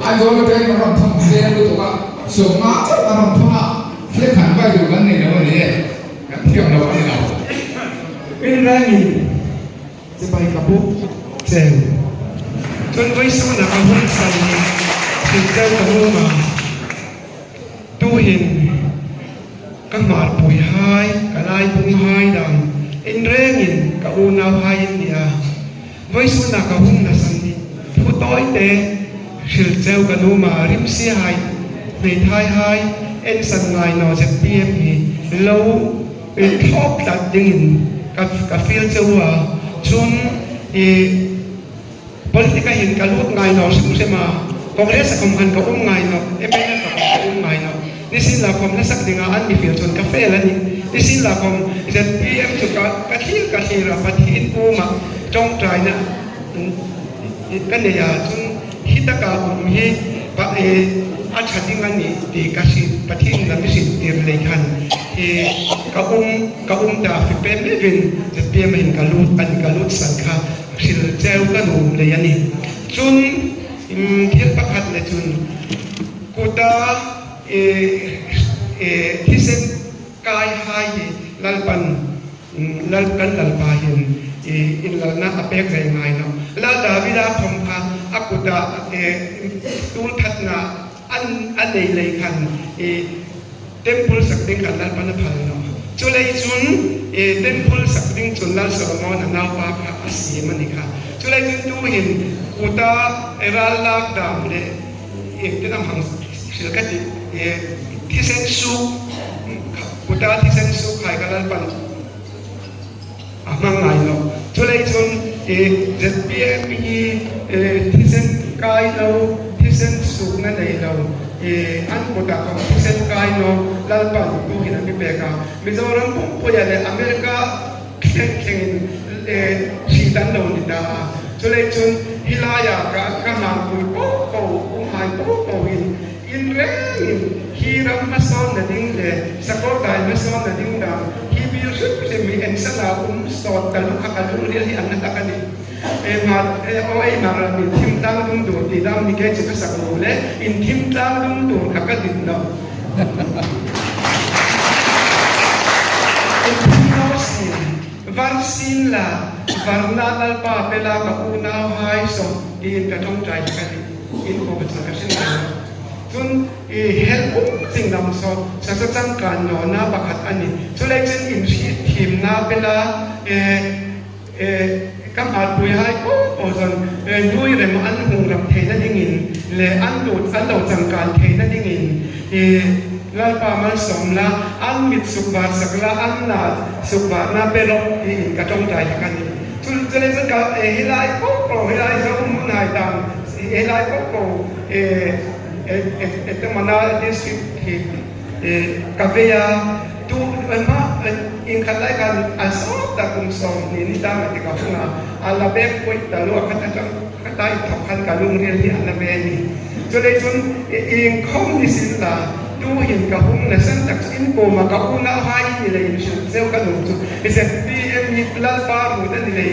ai rồi cái nó làm thông xe nó tụi bạn sửa má chắc là làm thông à thế hẳn bay được vấn đề đó mà đấy theo nó vấn đề nào bên ra nhìnจะไปกับพวกเซลจนไว้สู้นะกับพวกสันถึงเจ้ากับพวกมาตู้เห็นก็หมาปุ๋ยหายกระไรปุงหายดังเอ็นเร่งินกับอูนาวหายเนี่ยไว้สู้นะกับพวกนะสันนี่ผู้ต้อยเตะถึงเจ้ากับนูมาริมเสียหายในท้ายหายเอ็นสันไงนอจะเปียมีเราเป็นทอบตัดยิงกับฟิลเจ้าว่าจนpolitika hin kalut ngai no sema kongres akomhan ka ngai no emena ka ngai no nisin la kom na sak dinga an ni fil chon ka fel ani nisin la kom zat pm chu ka thira pathin uma trong trai na kan ya chun hitaka hi pa a chating ani ti ka si pathin na mi si tir le khan ka ta fi pen levin zat pm hin kalut san khaสิลเจ้าก็ดูเลยยันนี่จุนเทียบประคัดเลยจุนกูตาที่เส้นกายหายลัลปันลัลกันลัลปาหินอินลัลน่าอเปกแรงไงเนาะลาดาวิลาพมพาอากูตาตูทัดนาอันใดเลยคันเต็มพุลสักดิ้งกันลัลปันพันเนาะจุเลยจุนเต็มพุลสักดิ้งจุนลัลสลมอนนาวปาค่ะอาศีมันนี่ค่ะจุเลยจุนดูเห็นกูตารัลลักดามเลยที่นำหังศิลกัดที่เส้นสุกกูตาที่เส้นสุกใครกันลัลปันมังไงเนาะจุเลยจุนจะเปียมีที่เส้นกายเราที่เส้นสุกนั่นเองเราอันกูตาของที่เส้นกายเนาะลัลปันดูเห็นอันนี้เบกามิโซรัมปุ่มพยาเลยอเมริกาเข่งชีตันโดนิดาจุเลยจุนฮิลายากะกะนาคุยโป๊ะโป๊ะอุ้มหายโป๊ะโป๊ะอินเร่งฮีรัมมาสอนนะดิ้งเลยสกอตไดมาสอนนะดิ้งดาฮีบิลชุดจะมีเอ็นสลาสอนตะลุกขัดลุเรียที่อันนั้นตะกันนี่มาเอามาเรามีทิมตั้งดุมดูดีดาวนี่แกจะภาษาโลเลยอินทิมตั้งดุมดูขัดกันดินเนาะVarsin la varna alpa pela ka una hai so in ka thong trai ka in ko ba ka sin ka tun help sing nam so sa sa chang kan no na bakhat ani so le chen in thim na pela kam at pui hai ko ozon nui rem an hung ram the na dingin le an lo chang kan the na dingin lal pa mal som la an mit sukbar sakla an na sukbar na pero in ka tong tai kan ni tul tele sa ka hilai ko hilai sa nai dam hilai ko et mana district kavea tu ma in khalai kan aso ta kum som ni ta ma ka funga ala be ko ta lo ka ta ka tai thap kan ka lung riel ni ala be ni tule tun in khom ni sin la tu hin ka hum na san tak in ko ma ka una hai ni le in shu zeu ka lu tu isen pm ni plal pa mu da ni le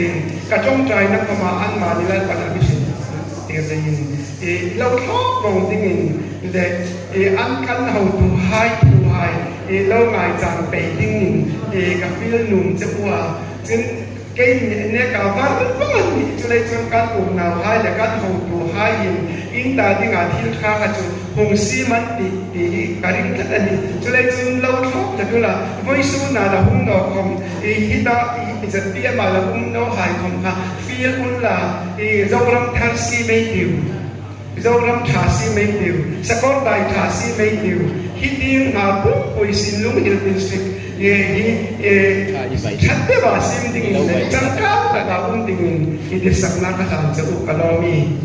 ka chong trai na ka ma an ma ni la pa na bi sin te le in lo tho bong ding in le an kan hau tu hai lo ngai chang pe ding in ka fil num che wa chin cái này cả vắt vắt đi cho lấy cho các vùng nào hai là các hồng tụ hai in ta đi ngã thiên khá cả chỗ hồng xi măng đi cả đi cái này cho lấy cho lâu thóc là cứ là với số nào là hồng nọ không ít ta ít bia mà là hồng nọ hai không ha phía cũng là dâu răm than xi mấy điều dâu răm thả xi mấy điều sa con đại thả xi mấy điều khi đi ngã bút quỳ xin lúng hiệp district Chante ba sim tingin na changka na kapong tingin itisak na kasam sa ukalomi.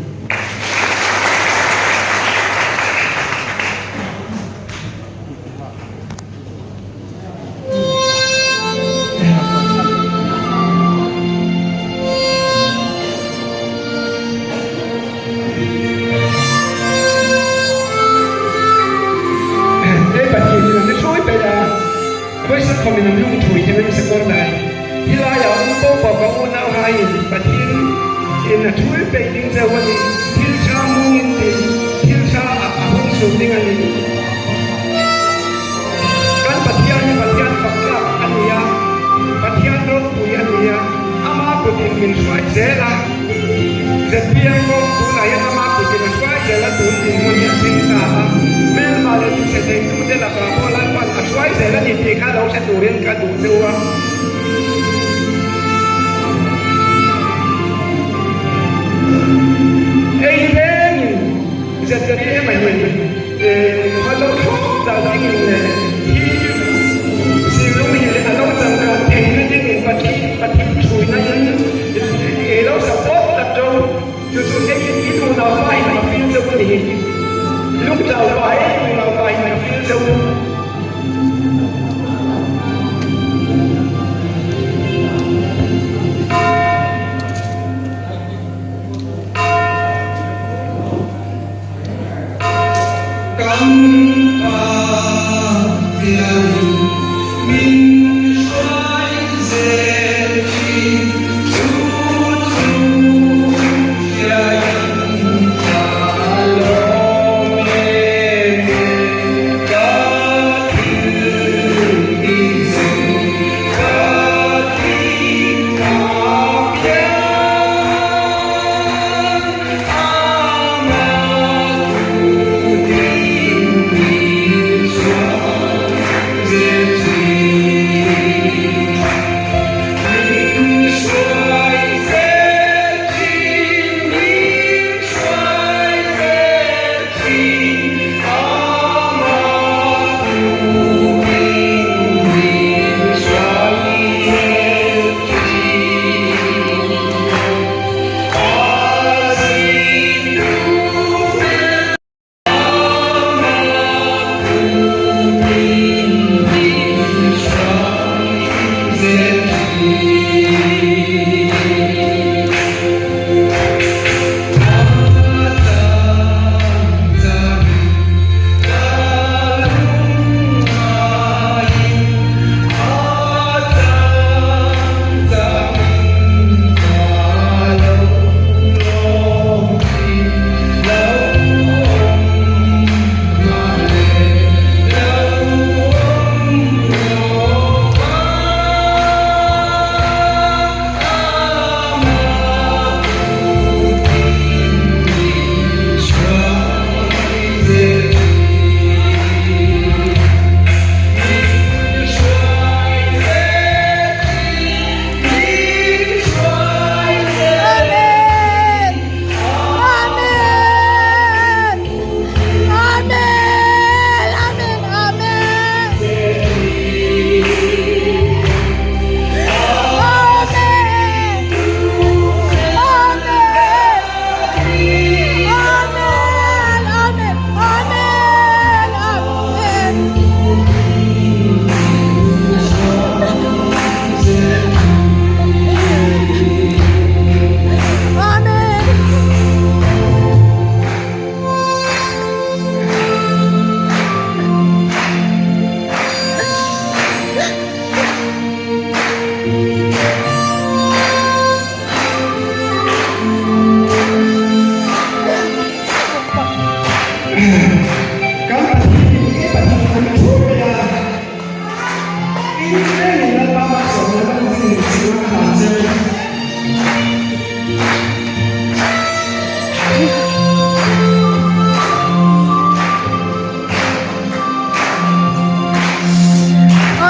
với sự không mình lung thủi thì mình sẽ con này thì là ở ông bố bà có ôn áo hai và thiên là chuối về những giờวันนี้ที่ชามุนที่ ding ani kan patian fakta ania patian rot pui ania ama ko din min swai zela zepian ko tunai ama ko din swai zela tun din mo ni sin ta mel male tu se te tu de la ka bola pan swai zela ni ti ka lo se turin ka du dewa ei ben zatari e mai mai ma lo ko da da ni ne si lo mi le alo ta ka te ni ni pati chui na yin e lo sa po ta do tu tu e ni ko na bai na fil zo ni lúc đầu bai na bai na fil zo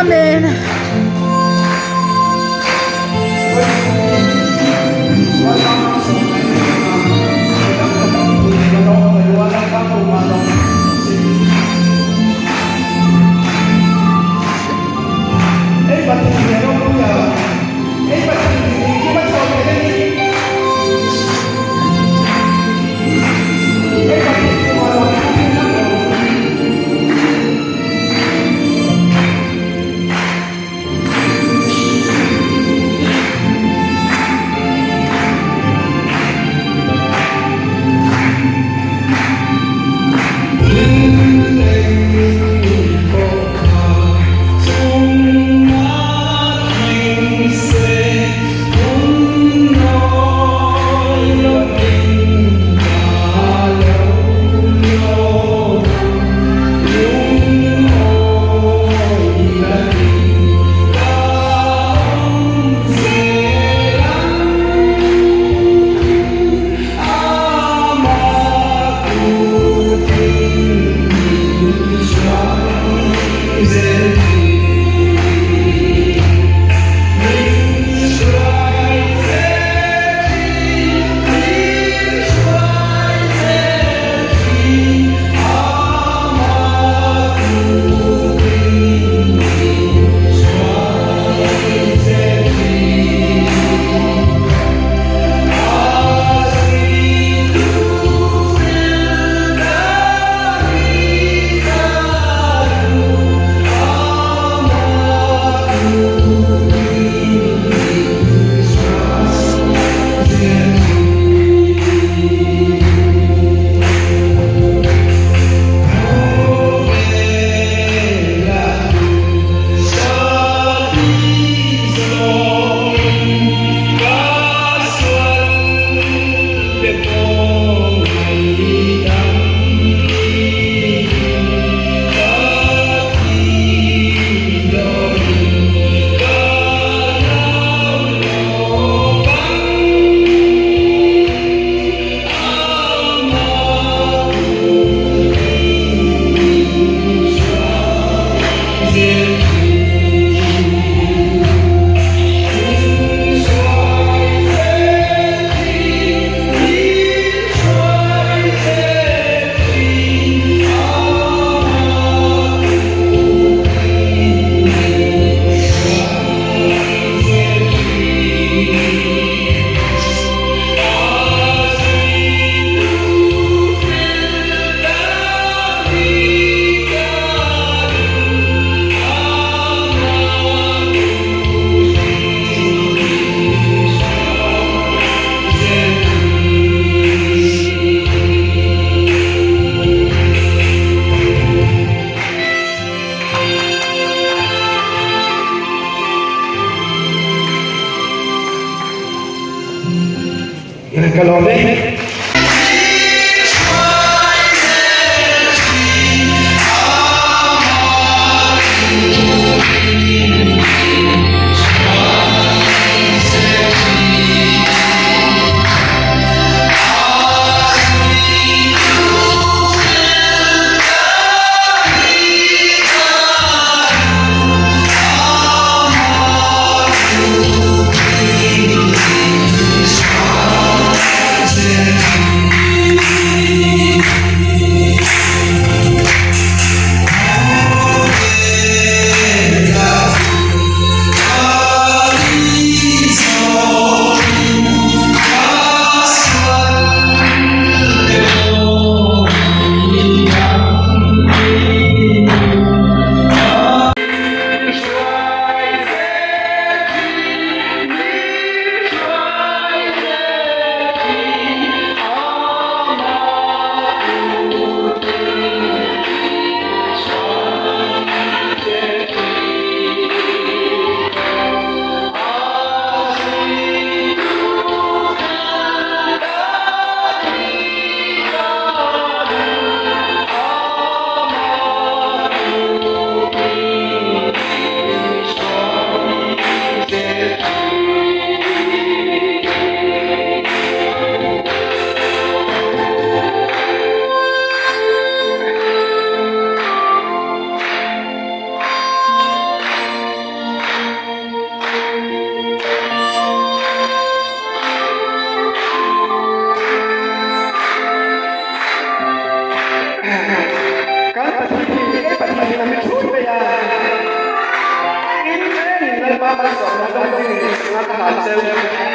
Amen. Nga ka sel